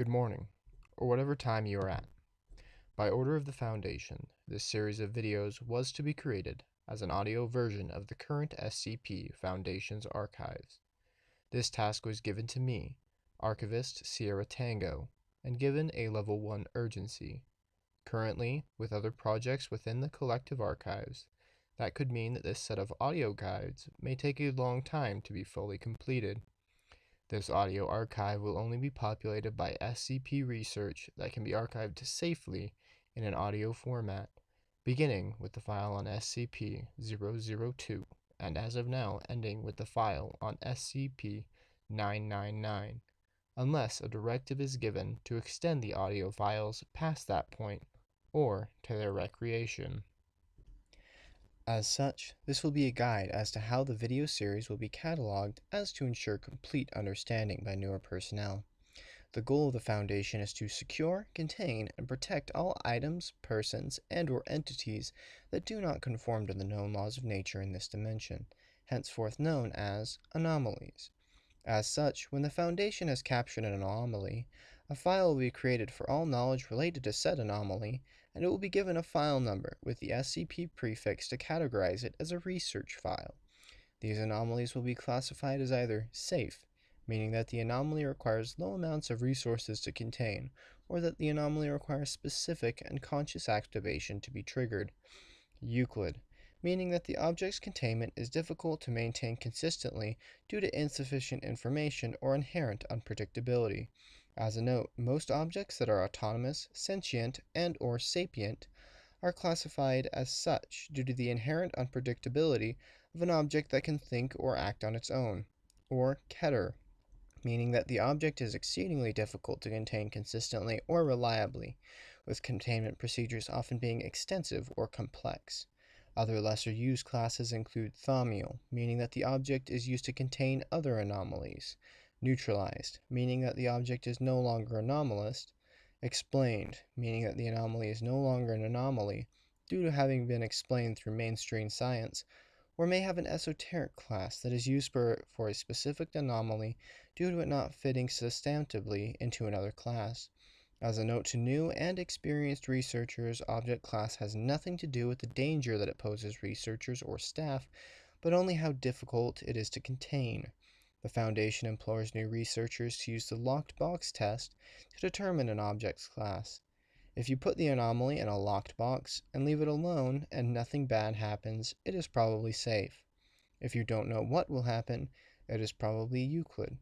Good morning, or whatever time you are at. By order of the Foundation, this series of videos was to be created as an audio version of the current SCP Foundation's archives. This task was given to me, Archivist Sierra Tango, and given a Level 1 urgency. Currently, with other projects within the collective archives, that could mean that this set of audio guides may take a long time to be fully completed. This audio archive will only be populated by SCP research that can be archived safely in an audio format, beginning with the file on SCP-002 and as of now ending with the file on SCP-999, unless a directive is given to extend the audio files past that point or to their recreation. As such, this will be a guide as to how the video series will be cataloged as to ensure complete understanding by newer personnel. The goal of the Foundation is to secure, contain, and protect all items, persons, and/or entities that do not conform to the known laws of nature in this dimension, henceforth known as anomalies. As such, when the Foundation has captured an anomaly, a file will be created for all knowledge related to said anomaly, and it will be given a file number with the SCP prefix to categorize it as a research file. These anomalies will be classified as either safe, meaning that the anomaly requires low amounts of resources to contain, or that the anomaly requires specific and conscious activation to be triggered. Euclid, meaning that the object's containment is difficult to maintain consistently due to insufficient information or inherent unpredictability. As a note, most objects that are autonomous, sentient, and/or sapient are classified as such due to the inherent unpredictability of an object that can think or act on its own. Or Keter, meaning that the object is exceedingly difficult to contain consistently or reliably, with containment procedures often being extensive or complex. Other lesser used classes include thaumiel, meaning that the object is used to contain other anomalies. Neutralized, meaning that the object is no longer anomalous. Explained, meaning that the anomaly is no longer an anomaly due to having been explained through mainstream science, or may have an esoteric class that is used for a specific anomaly due to it not fitting substantively into another class. As a note to new and experienced researchers, object class has nothing to do with the danger that it poses researchers or staff, but only how difficult it is to contain. The Foundation implores new researchers to use the locked box test to determine an object's class. If you put the anomaly in a locked box and leave it alone and nothing bad happens, it is probably safe. If you don't know what will happen, it is probably Euclid.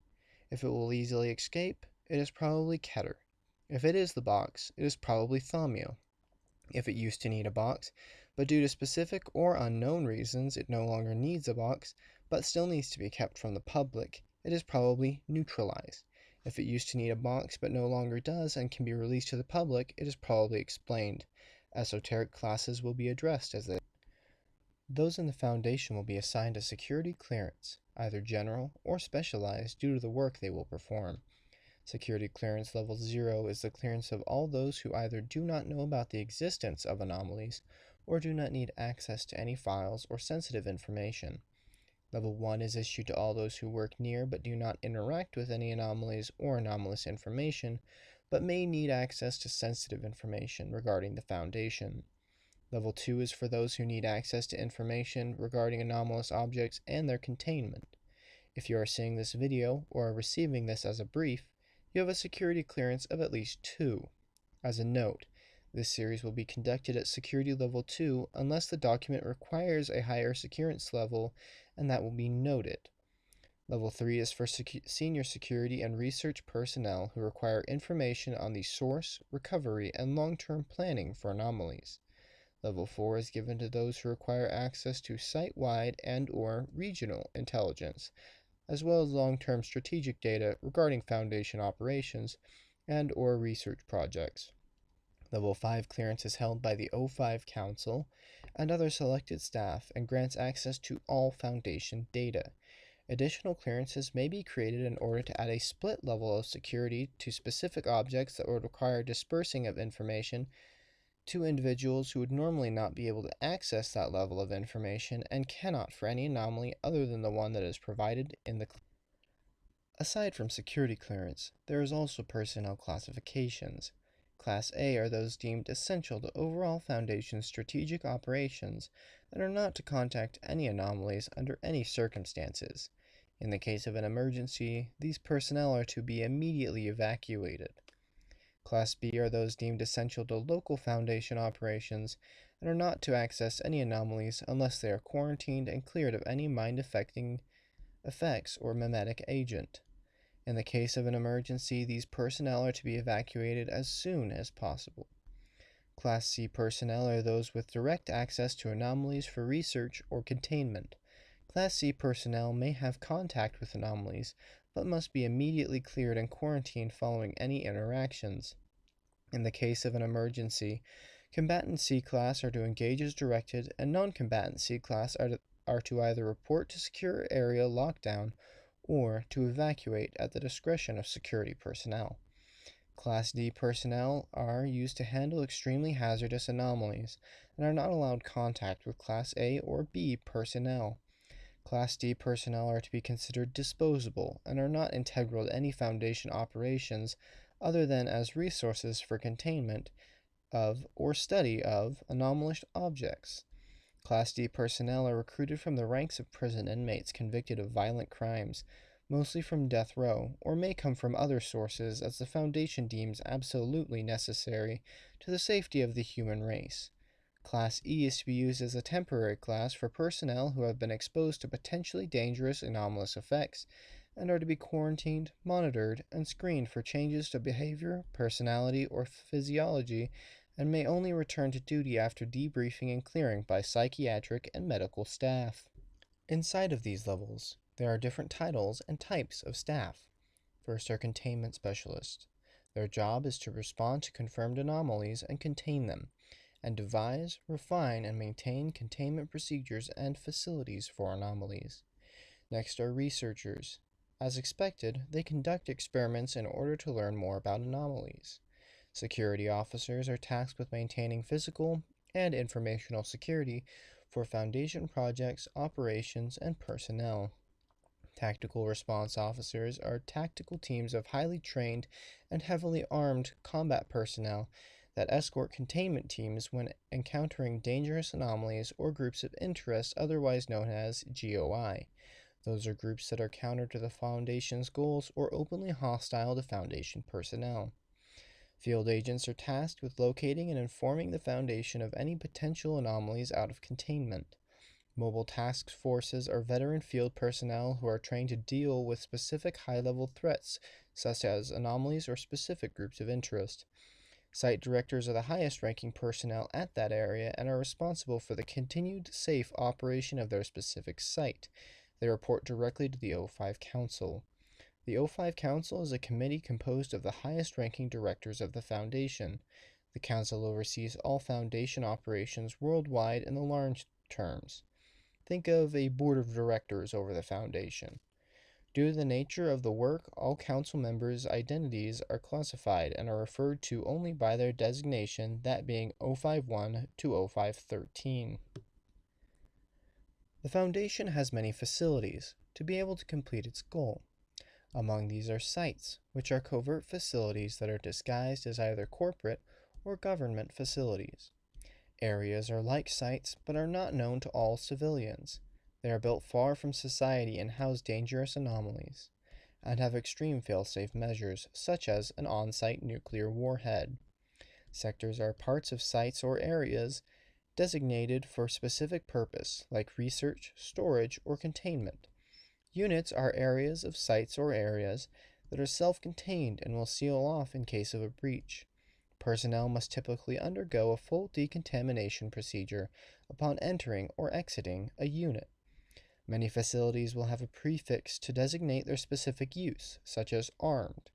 If it will easily escape, it is probably Keter. If it is the box, it is probably thaumiel. If it used to need a box, but due to specific or unknown reasons it no longer needs a box, but still needs to be kept from the public, it is probably neutralized. If it used to need a box but no longer does and can be released to the public, it is probably explained. Esoteric classes will be addressed as those in the Foundation will be assigned a security clearance, either general or specialized due to the work they will perform. Security clearance level 0 is the clearance of all those who either do not know about the existence of anomalies or do not need access to any files or sensitive information. Level 1 is issued to all those who work near but do not interact with any anomalies or anomalous information, but may need access to sensitive information regarding the Foundation. Level 2 is for those who need access to information regarding anomalous objects and their containment. If you are seeing this video or are receiving this as a brief, you have a security clearance of at least 2. As a note, this series will be conducted at security level 2 unless the document requires a higher security level, and that will be noted. Level 3 is for senior security and research personnel who require information on the source, recovery, and long-term planning for anomalies. Level 4 is given to those who require access to site-wide and/or regional intelligence, as well as long-term strategic data regarding Foundation operations and/or research projects. Level 5 clearance is held by the O5 Council and other selected staff and grants access to all Foundation data. Additional clearances may be created in order to add a split level of security to specific objects that would require dispersing of information to individuals who would normally not be able to access that level of information and cannot for any anomaly other than the one that is provided in the Aside from security clearance, there is also personnel classifications. Class A are those deemed essential to overall Foundation's strategic operations and are not to contact any anomalies under any circumstances. In the case of an emergency, these personnel are to be immediately evacuated. Class B are those deemed essential to local Foundation operations and are not to access any anomalies unless they are quarantined and cleared of any mind-affecting effects or memetic agent. In the case of an emergency, these personnel are to be evacuated as soon as possible. Class C personnel are those with direct access to anomalies for research or containment. Class C personnel may have contact with anomalies, but must be immediately cleared and quarantined following any interactions. In the case of an emergency, combatant C class are to engage as directed, and non-combatant C class are to either report to secure area lockdown or to evacuate at the discretion of security personnel. Class D personnel are used to handle extremely hazardous anomalies and are not allowed contact with Class A or B personnel. Class D personnel are to be considered disposable and are not integral to any Foundation operations other than as resources for containment of or study of anomalous objects. Class D personnel are recruited from the ranks of prison inmates convicted of violent crimes, mostly from death row, or may come from other sources as the Foundation deems absolutely necessary to the safety of the human race. Class E is to be used as a temporary class for personnel who have been exposed to potentially dangerous anomalous effects and are to be quarantined, monitored, and screened for changes to behavior, personality, or physiology and may only return to duty after debriefing and clearing by psychiatric and medical staff. Inside of these levels, there are different titles and types of staff. First are containment specialists. Their job is to respond to confirmed anomalies and contain them, and devise, refine, and maintain containment procedures and facilities for anomalies. Next are researchers. As expected, they conduct experiments in order to learn more about anomalies. Security officers are tasked with maintaining physical and informational security for Foundation projects, operations, and personnel. Tactical response officers are tactical teams of highly trained and heavily armed combat personnel that escort containment teams when encountering dangerous anomalies or groups of interest, otherwise known as GOI. Those are groups that are counter to the Foundation's goals or openly hostile to Foundation personnel. Field agents are tasked with locating and informing the Foundation of any potential anomalies out of containment. Mobile task forces are veteran field personnel who are trained to deal with specific high-level threats, such as anomalies or specific groups of interest. Site directors are the highest-ranking personnel at that area and are responsible for the continued safe operation of their specific site. They report directly to the O5 Council. The O5 Council is a committee composed of the highest-ranking directors of the Foundation. The Council oversees all Foundation operations worldwide in the large terms. Think of a board of directors over the Foundation. Due to the nature of the work, all Council members' identities are classified and are referred to only by their designation, that being O51 to O513. The Foundation has many facilities to be able to complete its goal. Among these are sites, which are covert facilities that are disguised as either corporate or government facilities. Areas are like sites, but are not known to all civilians. They are built far from society and house dangerous anomalies, and have extreme fail-safe measures, such as an on-site nuclear warhead. Sectors are parts of sites or areas designated for specific purpose, like research, storage, or containment. Units are areas of sites or areas that are self-contained and will seal off in case of a breach. Personnel must typically undergo a full decontamination procedure upon entering or exiting a unit. Many facilities will have a prefix to designate their specific use, such as armed.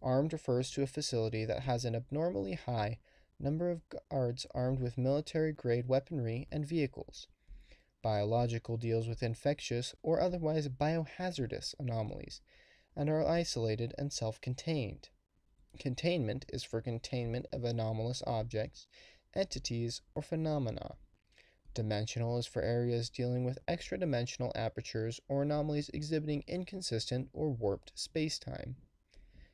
Armed refers to a facility that has an abnormally high number of guards armed with military-grade weaponry and vehicles. Biological deals with infectious or otherwise biohazardous anomalies and are isolated and self-contained. Containment is for containment of anomalous objects, entities, or phenomena. Dimensional is for areas dealing with extra-dimensional apertures or anomalies exhibiting inconsistent or warped spacetime.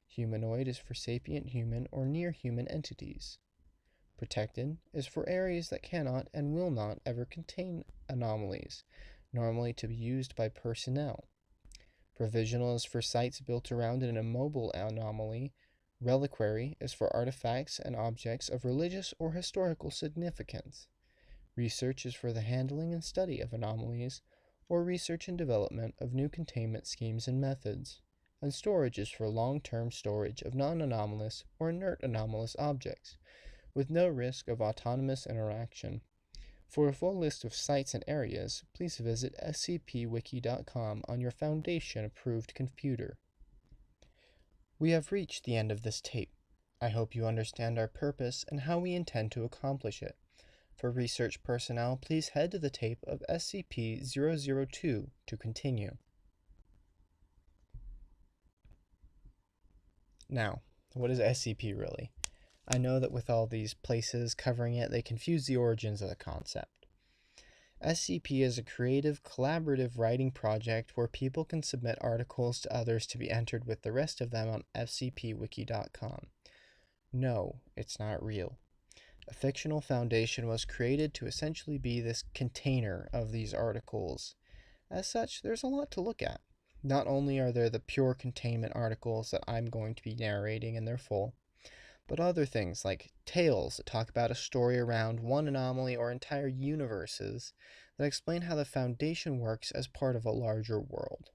Humanoid is for sapient human or near-human entities. Protected is for areas that cannot and will not ever contain anomalies, normally to be used by personnel. Provisional is for sites built around an immobile anomaly. Reliquary is for artifacts and objects of religious or historical significance. Research is for the handling and study of anomalies, or research and development of new containment schemes and methods. And storage is for long-term storage of non-anomalous or inert anomalous objects, with no risk of autonomous interaction. For a full list of sites and areas, please visit scpwiki.com on your Foundation-approved computer. We have reached the end of this tape. I hope you understand our purpose and how we intend to accomplish it. For research personnel, please head to the tape of SCP-002 to continue. Now, what is SCP really? I know that with all these places covering it, they confuse the origins of the concept. SCP is a creative, collaborative writing project where people can submit articles to others to be entered with the rest of them on scpwiki.com. No, it's not real. A fictional foundation was created to essentially be this container of these articles. As such, there's a lot to look at. Not only are there the pure containment articles that I'm going to be narrating in their full, but other things like tales that talk about a story around one anomaly or entire universes that explain how the Foundation works as part of a larger world.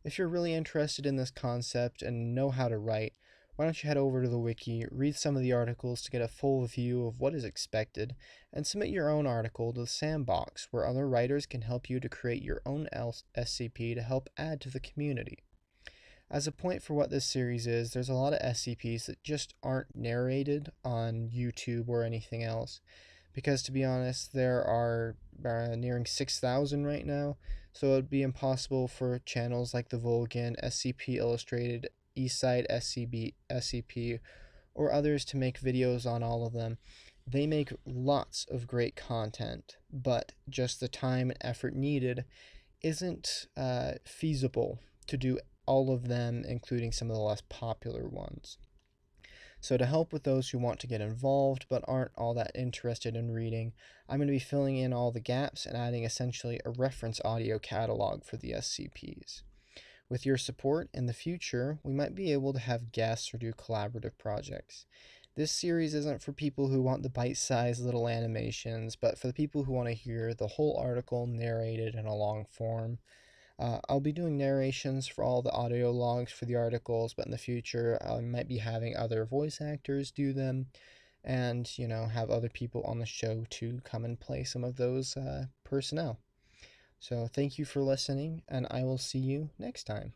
If you're really interested in this concept and know how to write, why don't you head over to the wiki, read some of the articles to get a full view of what is expected, and submit your own article to the sandbox where other writers can help you to create your own SCP to help add to the community. As a point for what this series is, there's a lot of SCPs that just aren't narrated on YouTube or anything else. Because to be honest, there are nearing 6,000 right now, so it would be impossible for channels like the Vulcan, SCP Illustrated, Eastside SCP, or others to make videos on all of them. They make lots of great content, but just the time and effort needed isn't feasible to do all of them, including some of the less popular ones. So to help with those who want to get involved but aren't all that interested in reading, I'm going to be filling in all the gaps and adding essentially a reference audio catalog for the SCPs. With your support in the future, we might be able to have guests or do collaborative projects. This series isn't for people who want the bite-sized little animations, but for the people who want to hear the whole article narrated in a long form. I'll be doing narrations for all the audio logs for the articles, but in the future I might be having other voice actors do them and, have other people on the show to come and play some of those personnel. So thank you for listening, and I will see you next time.